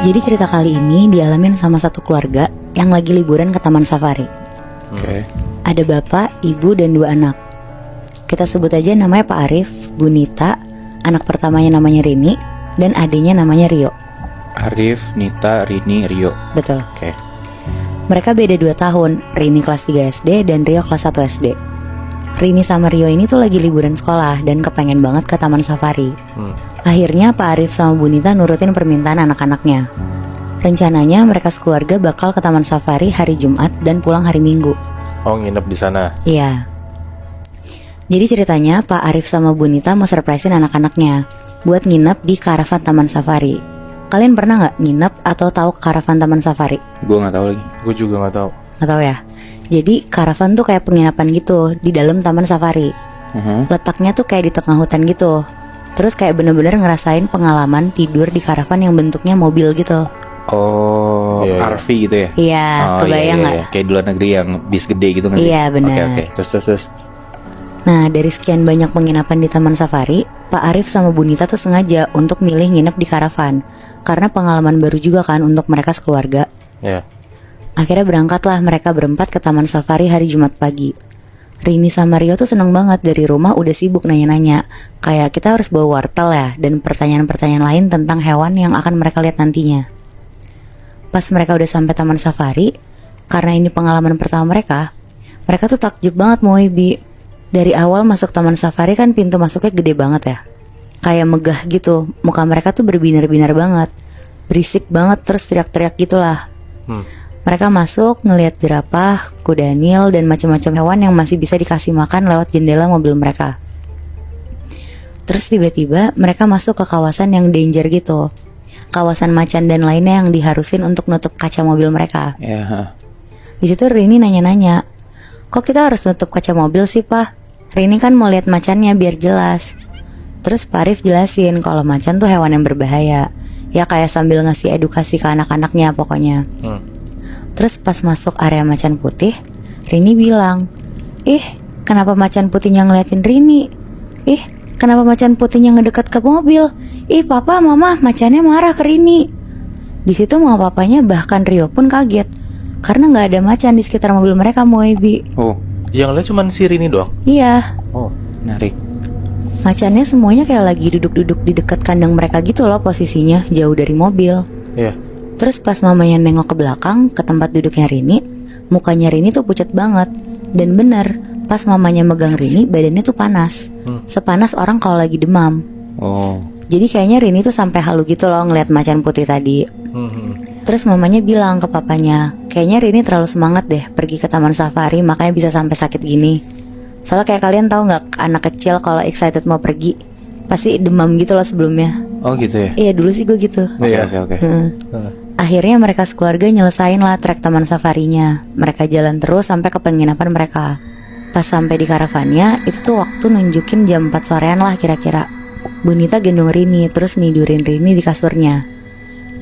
Jadi cerita kali ini dialamin sama satu keluarga yang lagi liburan ke taman safari. Ada bapak, ibu, dan 2 anak. Kita sebut aja namanya Pak Arif, Bu Nita, anak pertamanya namanya Rini, dan adiknya namanya Rio. Arif, Nita, Rini, Rio. Betul. Oke. Mereka beda 2 tahun, Rini kelas 3 SD dan Rio kelas 1 SD. Rini sama Rio ini tuh lagi liburan sekolah dan kepengen banget ke taman safari. Akhirnya Pak Arif sama Bu Nita nurutin permintaan anak-anaknya. Rencananya mereka sekeluarga bakal ke taman safari hari Jumat dan pulang hari Minggu. Oh, nginep di sana. Iya. Jadi ceritanya Pak Arif sama Bu Nita mau surprisein anak-anaknya buat nginep di karavan taman safari. Kalian pernah nggak nginep atau tahu karavan taman safari? Gue nggak tahu lagi. Gue juga nggak tahu. Nggak tahu ya. Jadi karavan tuh kayak penginapan gitu di dalam taman safari. Letaknya tuh kayak di tengah hutan gitu. Terus kayak bener-bener ngerasain pengalaman tidur di karavan yang bentuknya mobil gitu. Oh, Iya, iya. RV gitu ya? Iya, Oh, kebayang nggak? iya. Kayak di luar negeri yang bis gede gitu nggak sih? Iya, benar. Oke. Terus. Nah, dari sekian banyak penginapan di taman safari, Pak Arif sama Bu Nita tuh sengaja untuk milih nginep di karavan. Karena pengalaman baru juga kan untuk mereka sekeluarga. Ya. Akhirnya berangkatlah mereka berempat ke taman safari hari Jumat pagi. Rini sama Rio tuh seneng banget, dari rumah udah sibuk nanya-nanya. Kayak kita harus bawa wortel ya, dan pertanyaan-pertanyaan lain tentang hewan yang akan mereka lihat nantinya. Pas mereka udah sampai taman safari, karena ini pengalaman pertama mereka tuh takjub banget mau Bi. Dari awal masuk taman safari kan pintu masuknya gede banget ya. Kayak megah gitu, muka mereka tuh berbinar-binar banget. Berisik banget, terus teriak-teriak gitulah. Mereka masuk ngelihat jerapah, kuda nil, dan macam-macam hewan yang masih bisa dikasih makan lewat jendela mobil mereka. Terus tiba-tiba mereka masuk ke kawasan yang danger gitu. Kawasan macan dan lainnya yang diharusin untuk nutup kaca mobil mereka. Ya. Di situ Rini nanya-nanya, kok kita harus nutup kaca mobil sih Pak? Rini kan mau lihat macannya biar jelas. Terus Pak Arif jelasin kalau macan tuh hewan yang berbahaya. Ya kayak sambil ngasih edukasi ke anak-anaknya pokoknya. Terus pas masuk area macan putih, Rini bilang, kenapa macan putihnya ngeliatin Rini? Kenapa macan putihnya ngedekat ke mobil? Papa, mama, macannya marah ke Rini. Di situ mama papanya bahkan Rio pun kaget karena nggak ada macan di sekitar mobil mereka, Moebi. Oh, Yang lihat cuma si Rini doang. Iya, Oh. menarik. macannya semuanya kayak lagi duduk-duduk di dekat kandang mereka gitu loh posisinya, jauh dari mobil. Iya. Terus pas mamanya nengok ke belakang, ke tempat duduknya Rini, mukanya Rini tuh pucat banget. Dan bener, pas mamanya megang Rini, badannya tuh panas. Sepanas orang kalau lagi demam. Oh. Jadi kayaknya Rini tuh sampai halu gitu loh ngeliat macan putih tadi. Terus mamanya bilang ke papanya, kayaknya Rini terlalu semangat deh pergi ke taman safari, makanya bisa sampai sakit gini. Soalnya kayak kalian tahu nggak, anak kecil kalau excited mau pergi pasti demam gitu loh sebelumnya. Oh gitu ya? Iya, dulu sih gue gitu. Oke. Akhirnya mereka sekeluarga nyelesain lah trek taman safarinya. Mereka jalan terus sampai ke penginapan mereka. Pas sampai di karavannya, itu tuh waktu nunjukin jam 4 sorean lah kira-kira. Bu Nita gendong Rini, terus nidurin Rini di kasurnya.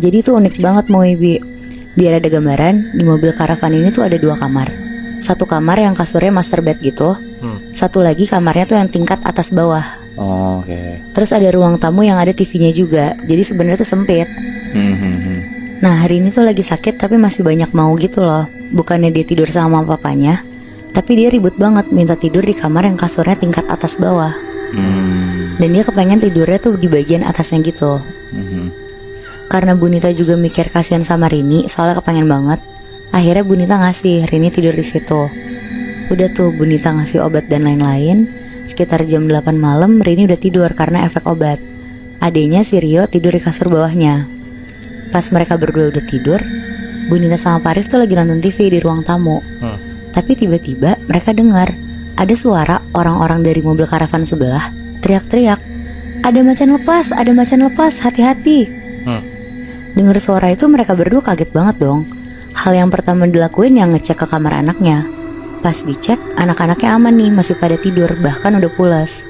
Jadi tuh unik banget Moebi. Biar ada gambaran, di mobil karavan ini tuh ada 2 kamar. Satu kamar yang kasurnya master bed gitu. Satu lagi kamarnya tuh yang tingkat atas bawah. Oh, oke. Terus ada ruang tamu yang ada TV-nya juga. Jadi sebenarnya tuh sempit. Nah, hari ini tuh lagi sakit tapi masih banyak mau gitu loh. Bukannya dia tidur sama papanya, tapi dia ribut banget minta tidur di kamar yang kasurnya tingkat atas bawah. Dan dia kepengen tidurnya tuh di bagian atasnya gitu. Karena Bu Nita juga mikir kasihan sama Rini, soalnya kepengen banget. Akhirnya Bu Nita ngasih Rini tidur di situ. Udah tuh Bu Nita ngasih obat dan lain-lain. Sekitar jam 8 malam Rini udah tidur karena efek obat. Adenya si Rio tidur di kasur bawahnya. Pas mereka berdua udah tidur, Bu Nita sama Pak Arif tuh lagi nonton TV di ruang tamu. Tapi tiba-tiba mereka dengar ada suara orang-orang dari mobil karavan sebelah teriak-teriak, ada macan lepas, hati-hati. Dengar suara itu mereka berdua kaget banget dong. Hal yang pertama dilakuin yang ngecek ke kamar anaknya. Pas dicek, anak-anaknya aman nih, masih pada tidur, bahkan udah pulas.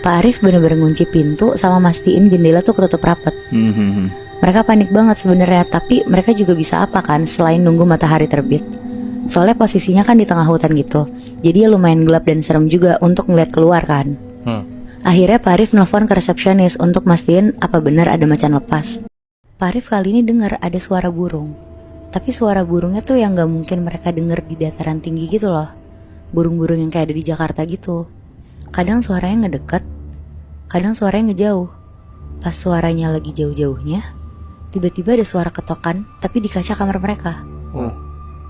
Pak Arif bener-bener ngunci pintu sama mastiin jendela tuh ketutup rapet. Mereka panik banget sebenarnya, tapi mereka juga bisa apa kan selain nunggu matahari terbit. Soalnya posisinya kan di tengah hutan gitu, jadi ya lumayan gelap dan serem juga untuk ngeliat keluar kan. Akhirnya Pak Arif nelfon ke resepsionis untuk mastiin apa benar ada macan lepas. Pak Arif kali ini dengar ada suara burung. Tapi suara burungnya tuh yang gak mungkin mereka denger di dataran tinggi gitu loh. Burung-burung yang kayak ada di Jakarta gitu. Kadang suaranya ngedeket, kadang suaranya ngejauh. Pas suaranya lagi jauh-jauhnya, tiba-tiba ada suara ketokan tapi di kaca kamar mereka.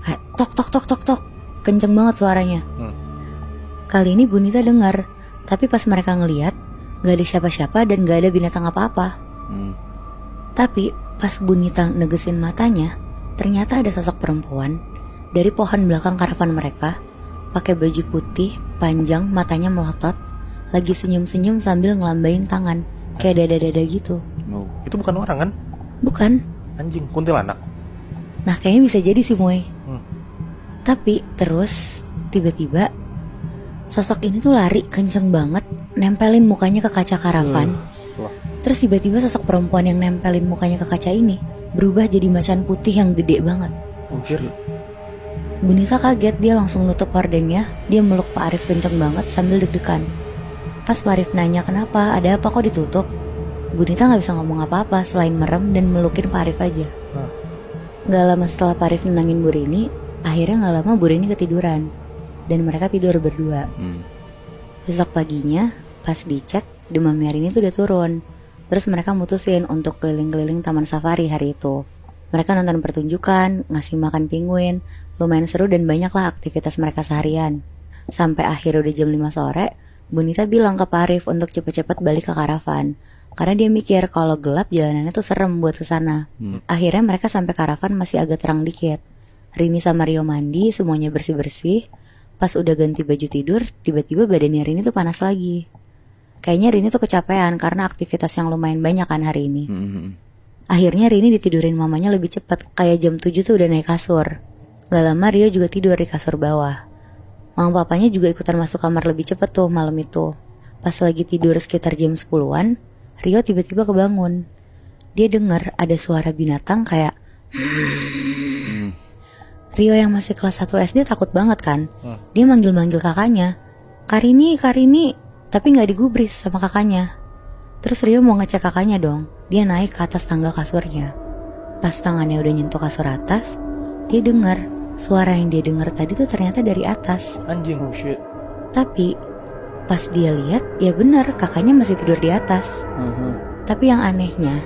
Kayak tok tok tok tok tok. Kenceng banget suaranya. Kali ini Bu Nita dengar, tapi pas mereka ngeliat gak ada siapa-siapa dan gak ada binatang apa-apa. Tapi pas Bu Nita negesin matanya, ternyata ada sosok perempuan dari pohon belakang karavan mereka, pakai baju putih, panjang, matanya melotot, lagi senyum-senyum sambil ngelambain tangan, kayak dada-dada gitu. Itu bukan orang kan? Bukan. Anjing, kuntilanak. Nah kayaknya bisa jadi sih Moy. Tapi terus tiba-tiba sosok ini tuh lari kenceng banget, nempelin mukanya ke kaca karavan. Terus tiba-tiba sosok perempuan yang nempelin mukanya ke kaca ini berubah jadi macan putih yang gede banget. Anjir. Bu Nita kaget, dia langsung nutup hordengnya. Dia meluk Pak Arif kenceng banget sambil deg-degan. Pas Pak Arif nanya kenapa, ada apa kok ditutup, Bu Nita gak bisa ngomong apa-apa selain merem dan melukin Pak Arif aja. Gak lama setelah Pak Arif nenangin Bu Rini, akhirnya gak lama Bu Rini ketiduran. Dan mereka tidur berdua. Besok paginya pas dicek, demamnya Rini tuh udah turun. Terus mereka mutusin untuk keliling-keliling taman safari hari itu. Mereka nonton pertunjukan, ngasih makan penguin. Lumayan seru dan banyaklah aktivitas mereka seharian. Sampai akhir udah jam 5 sore, Bu Nita bilang ke Pak Arif untuk cepet-cepet balik ke karavan. Karena dia mikir kalau gelap jalanannya tuh serem buat kesana. Akhirnya mereka sampai karavan masih agak terang dikit. Rini sama Rio mandi, semuanya bersih-bersih. Pas udah ganti baju tidur, tiba-tiba badannya Rini tuh panas lagi. Kayaknya Rini tuh kecapean karena aktivitas yang lumayan banyak kan hari ini. Akhirnya Rini ditidurin mamanya lebih cepet, kayak jam 7 tuh udah naik kasur. Gak lama Rio juga tidur di kasur bawah. Mama papanya juga ikutan masuk kamar lebih cepet tuh malam itu. Pas lagi tidur sekitar jam 10-an, Rio tiba-tiba kebangun. Dia dengar ada suara binatang kayak Rio yang masih kelas 1 SD takut banget kan. Dia manggil-manggil kakaknya, Karini, Karini, tapi gak digubris sama kakaknya. Terus Rio mau ngecek kakaknya dong. Dia naik ke atas tangga kasurnya. Pas tangannya udah nyentuh kasur atas, dia dengar suara yang dia dengar tadi tuh ternyata dari atas. Anjing, shit. Tapi pas dia lihat, ya benar kakaknya masih tidur di atas. Tapi yang anehnya,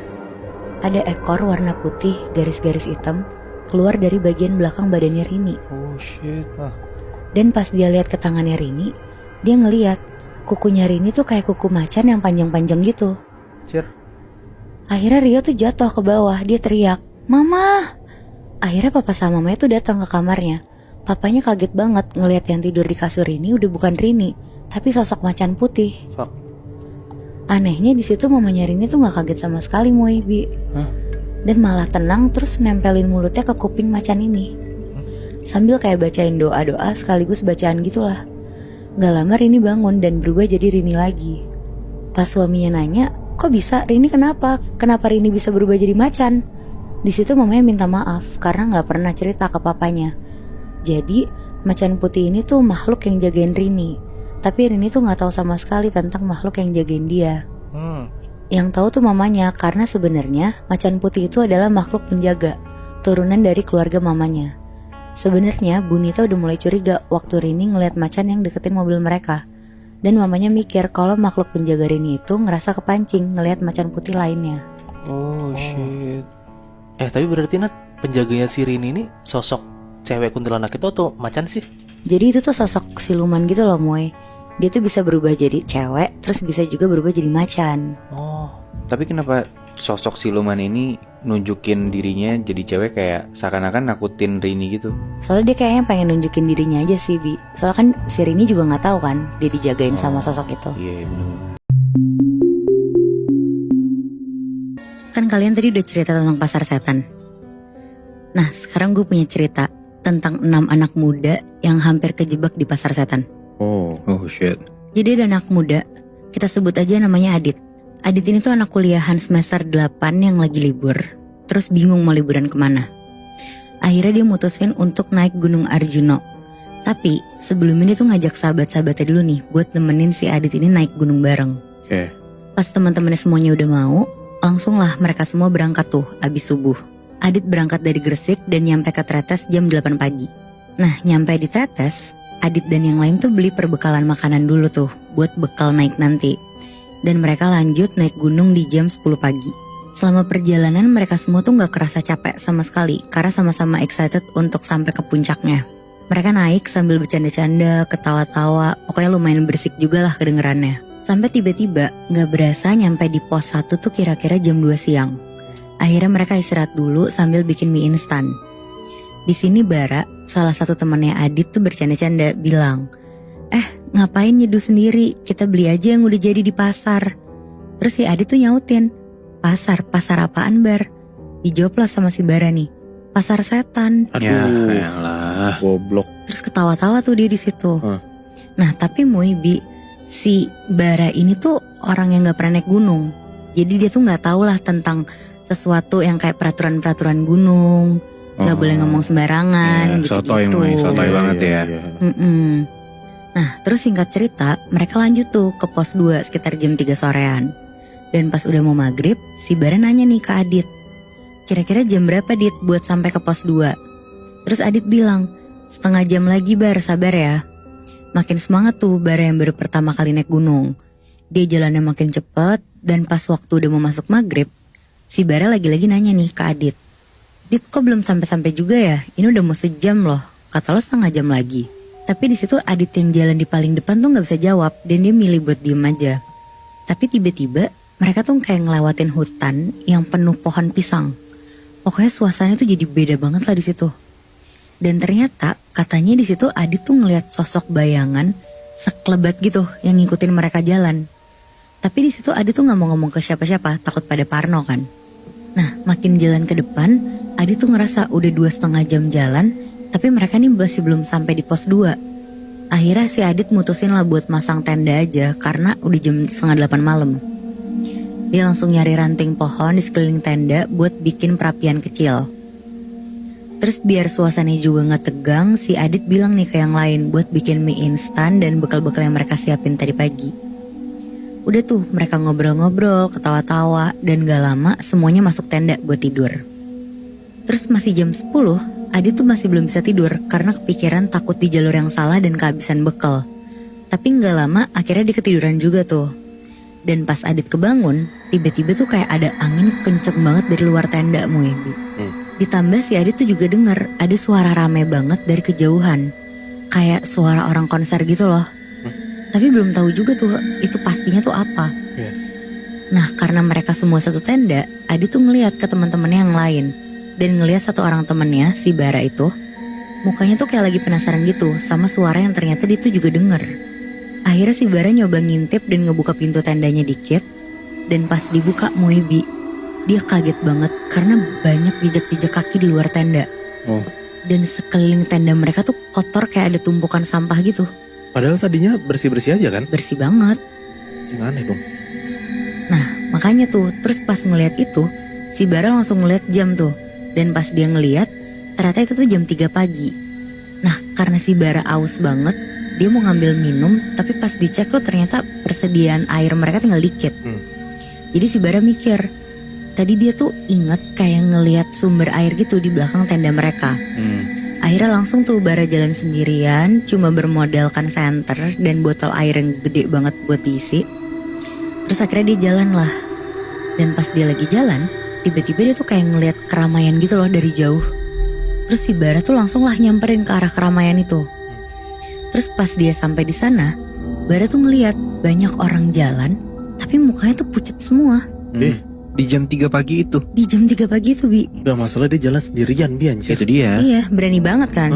ada ekor warna putih garis-garis hitam keluar dari bagian belakang badannya Rini. Oh shit. Dan pas dia lihat ke tangannya Rini, dia ngeliat kukunya Rini tuh kayak kuku macan yang panjang-panjang gitu. Anjir. Akhirnya Rio tuh jatuh ke bawah. Dia teriak, "Mama!" Akhirnya papa sama mamanya tuh datang ke kamarnya. Papanya kaget banget ngelihat yang tidur di kasur ini udah bukan Rini, tapi sosok macan putih. Fuck. Anehnya di situ mamanya Rini tuh nggak kaget sama sekali Moebi. Dan malah tenang terus nempelin mulutnya ke kuping macan ini. Sambil kayak bacain doa-doa sekaligus bacaan gitulah. Gak lama Rini bangun dan berubah jadi Rini lagi. Pas suaminya nanya, kok bisa? Rini kenapa? Kenapa Rini bisa berubah jadi macan? Di situ mamanya minta maaf karena gak pernah cerita ke papanya. Jadi macan putih ini tuh makhluk yang jagain Rini. Tapi Rini tuh gak tahu sama sekali tentang makhluk yang jagain dia. Yang tahu tuh mamanya, karena sebenarnya macan putih itu adalah makhluk penjaga, turunan dari keluarga mamanya. Sebenarnya Bu Nita udah mulai curiga waktu Rini ngeliat macan yang deketin mobil mereka. Dan mamanya mikir kalau makhluk penjaga Rini itu ngerasa kepancing ngeliat macan putih lainnya. Oh shit. Tapi berarti Nat, penjaganya si Rini ini sosok cewek kuntilanak itu atau macan sih? Jadi itu tuh sosok siluman gitu loh Moy. Dia tuh bisa berubah jadi cewek, terus bisa juga berubah jadi macan. Tapi kenapa sosok siluman ini nunjukin dirinya jadi cewek kayak seakan-akan nakutin Rini gitu? Soalnya dia kayaknya pengen nunjukin dirinya aja sih Bi. Soalnya kan si Rini juga gak tahu kan dia dijagain sama sosok itu. Iya bener. Kan kalian tadi udah cerita tentang pasar setan. Nah sekarang gue punya cerita tentang 6 anak muda yang hampir kejebak di pasar setan. Oh shit. Jadi ada anak muda, kita sebut aja namanya Adit. Adit ini tuh anak kuliahan semester 8 yang lagi libur. Terus bingung mau liburan kemana. Akhirnya dia mutusin untuk naik Gunung Arjuno. Tapi sebelum ini tuh ngajak sahabat-sahabatnya dulu nih buat nemenin si Adit ini naik gunung bareng. Oke. Pas teman-temannya semuanya udah mau, Langsung lah mereka semua berangkat tuh abis subuh. Adit berangkat dari Gresik dan nyampe ke Tretes jam 8 pagi. Nah nyampe di Tretes, Adit dan yang lain tuh beli perbekalan makanan dulu tuh buat bekal naik nanti. Dan mereka lanjut naik gunung di jam 10 pagi. Selama perjalanan mereka semua tuh gak kerasa capek sama sekali karena sama-sama excited untuk sampai ke puncaknya. Mereka naik sambil bercanda-canda, ketawa-tawa, pokoknya lumayan berisik juga lah kedengerannya. Sampai tiba-tiba gak berasa nyampe di pos 1 tuh kira-kira jam 2 siang. Akhirnya mereka istirahat dulu sambil bikin mie instan. Di sini Bara, salah satu temannya Adit tuh bercanda-canda bilang, ngapain nyeduh sendiri, kita beli aja yang udah jadi di pasar. Terus si Adit tuh nyautin, pasar apaan Bar? Dijawab lah sama si Bara nih, pasar setan. Aduh, yalah, goblok. Terus ketawa-tawa tuh dia di situ. Nah tapi Muibi, si Bara ini tuh orang yang gak pernah naik gunung. Jadi dia tuh gak tahu lah tentang sesuatu yang kayak peraturan-peraturan gunung, gak boleh ngomong sembarangan gitu-gitu. Sotoy banget ya. Nah terus singkat cerita, mereka lanjut tuh ke pos 2 sekitar jam 3 sorean. Dan pas udah mau maghrib, si Bara nanya nih ke Adit, kira-kira jam berapa Dit buat sampai ke pos 2? Terus Adit bilang, setengah jam lagi Bar, sabar ya. Makin semangat tuh Bara yang baru pertama kali naik gunung. Dia jalannya makin cepet, dan pas waktu udah mau masuk maghrib, si Bara lagi-lagi nanya nih ke Adit, Dit kok belum sampai-sampai juga ya? Ini udah mau sejam loh, kata lo setengah jam lagi. Tapi di situ Adit yang jalan di paling depan tuh gak bisa jawab, dan dia milih buat diem aja. Tapi tiba-tiba mereka tuh kayak ngelewatin hutan yang penuh pohon pisang. Pokoknya suasananya tuh jadi beda banget lah di situ. Dan ternyata katanya di situ Adit tuh ngelihat sosok bayangan sekelebat gitu yang ngikutin mereka jalan. Tapi di situ Adit tuh nggak mau ngomong ke siapa-siapa, takut pada parno kan. Nah makin jalan ke depan, Adit tuh ngerasa udah 2,5 jam jalan, tapi mereka nih masih belum sampai di pos 2. Akhirnya si Adit mutusin lah buat masang tenda aja karena udah jam 7:30 malam. Dia langsung nyari ranting pohon di sekeliling tenda buat bikin perapian kecil. Terus biar suasananya juga gak tegang, si Adit bilang nih ke yang lain buat bikin mie instan dan bekal-bekal yang mereka siapin tadi pagi. Udah tuh mereka ngobrol-ngobrol, ketawa-tawa, dan gak lama semuanya masuk tenda buat tidur. Terus masih jam 10, Adit tuh masih belum bisa tidur karena kepikiran takut di jalur yang salah dan kehabisan bekal. Tapi gak lama akhirnya dia ketiduran juga tuh. Dan pas Adit kebangun, tiba-tiba tuh kayak ada angin kenceng banget dari luar tenda Muibi. Ditambah si Adit tuh juga denger ada suara rame banget dari kejauhan. Kayak suara orang konser gitu loh. Tapi belum tahu juga tuh itu pastinya tuh apa. Nah karena mereka semua satu tenda, Adit tuh ngeliat ke teman-temannya yang lain. Dan ngeliat satu orang temennya, si Bara itu, mukanya tuh kayak lagi penasaran gitu sama suara yang ternyata dia tuh juga denger. Akhirnya si Bara nyoba ngintip dan ngebuka pintu tendanya dikit. Dan pas dibuka Muibi, dia kaget banget karena banyak jejak-jejak kaki di luar tenda. Dan sekeliling tenda mereka tuh kotor kayak ada tumpukan sampah gitu. Padahal tadinya bersih-bersih aja kan? Bersih banget. Aneh dong. Nah makanya tuh, terus pas ngeliat itu, si Bara langsung ngeliat jam tuh. Dan pas dia ngeliat, ternyata itu tuh jam 3 pagi. Nah karena si Bara aus banget, dia mau ngambil minum, tapi pas dicek tuh ternyata persediaan air mereka tinggal dikit. Jadi si Bara mikir, tadi dia tuh inget kayak ngeliat sumber air gitu di belakang tenda mereka. Akhirnya langsung tuh Bara jalan sendirian, cuma bermodalkan senter dan botol air yang gede banget buat diisi. Terus akhirnya dia jalan lah. Dan pas dia lagi jalan, tiba-tiba dia tuh kayak ngeliat keramaian gitu loh dari jauh. Terus si Bara tuh langsung lah nyamperin ke arah keramaian itu. Terus pas dia sampai di sana, Bara tuh ngeliat banyak orang jalan, tapi mukanya tuh pucet semua. Di jam 3 pagi itu. Di jam 3 pagi itu Bi. Gak masalah dia jalan sendirian Bi anjir. Itu dia. Iya berani banget kan.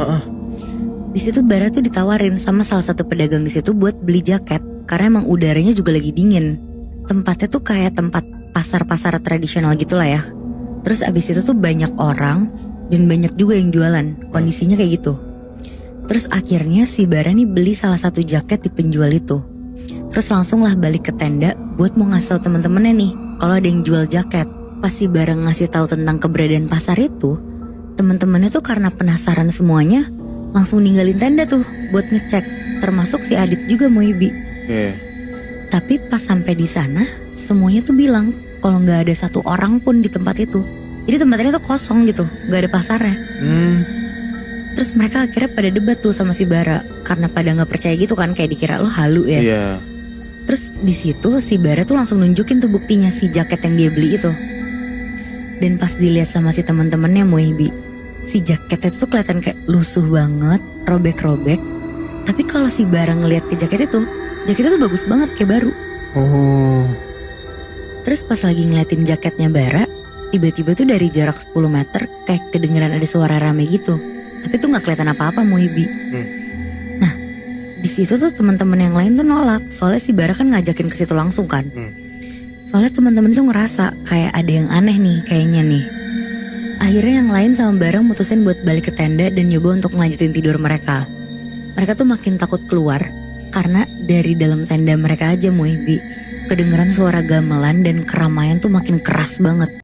Di situ Bara tuh ditawarin sama salah satu pedagang di situ buat beli jaket karena emang udaranya juga lagi dingin. Tempatnya tuh kayak tempat pasar-pasar tradisional gitulah ya. Terus abis itu tuh banyak orang dan banyak juga yang jualan. Kondisinya kayak gitu. Terus akhirnya si Bara nih beli salah satu jaket di penjual itu. Terus langsung lah balik ke tenda buat mau ngasih tau temen-temennya nih kalau ada yang jual jaket. Pas si Bara ngasih tahu tentang keberadaan pasar itu, temen-temennya tuh karena penasaran semuanya langsung ninggalin tenda tuh buat ngecek, termasuk si Adit juga Muibi. Tapi pas sampai di sana semuanya tuh bilang kalau nggak ada satu orang pun di tempat itu. Jadi tempatnya tuh kosong gitu, nggak ada pasarnya. Terus mereka akhirnya pada debat tuh sama si Bara, karena pada nggak percaya gitu kan, kayak dikira lo halu ya. Iya. Terus di situ si Bara tuh langsung nunjukin tuh buktinya, si jaket yang dia beli itu. Dan pas dilihat sama si teman-temannya Muibi, si jaketnya tuh kelihatan kayak lusuh banget, robek-robek. Tapi kalau si Bara ngelihat ke jaket itu, jaketnya tuh bagus banget kayak baru. Oh. Terus pas lagi ngeliatin jaketnya Bara, tiba-tiba tuh dari jarak 10 meter kayak kedengeran ada suara rame gitu. Tapi tuh nggak kelihatan apa-apa Muibi. Nah, di situ tuh teman-teman yang lain tuh nolak, soalnya si Bara kan ngajakin ke situ langsung kan. Soalnya teman-teman tuh ngerasa kayak ada yang aneh nih kayaknya nih. Akhirnya yang lain sama Bara mutusin buat balik ke tenda dan nyoba untuk ngelanjutin tidur mereka. Mereka tuh makin takut keluar karena dari dalam tenda mereka aja Muibi kedengeran suara gamelan dan keramaian tuh makin keras banget.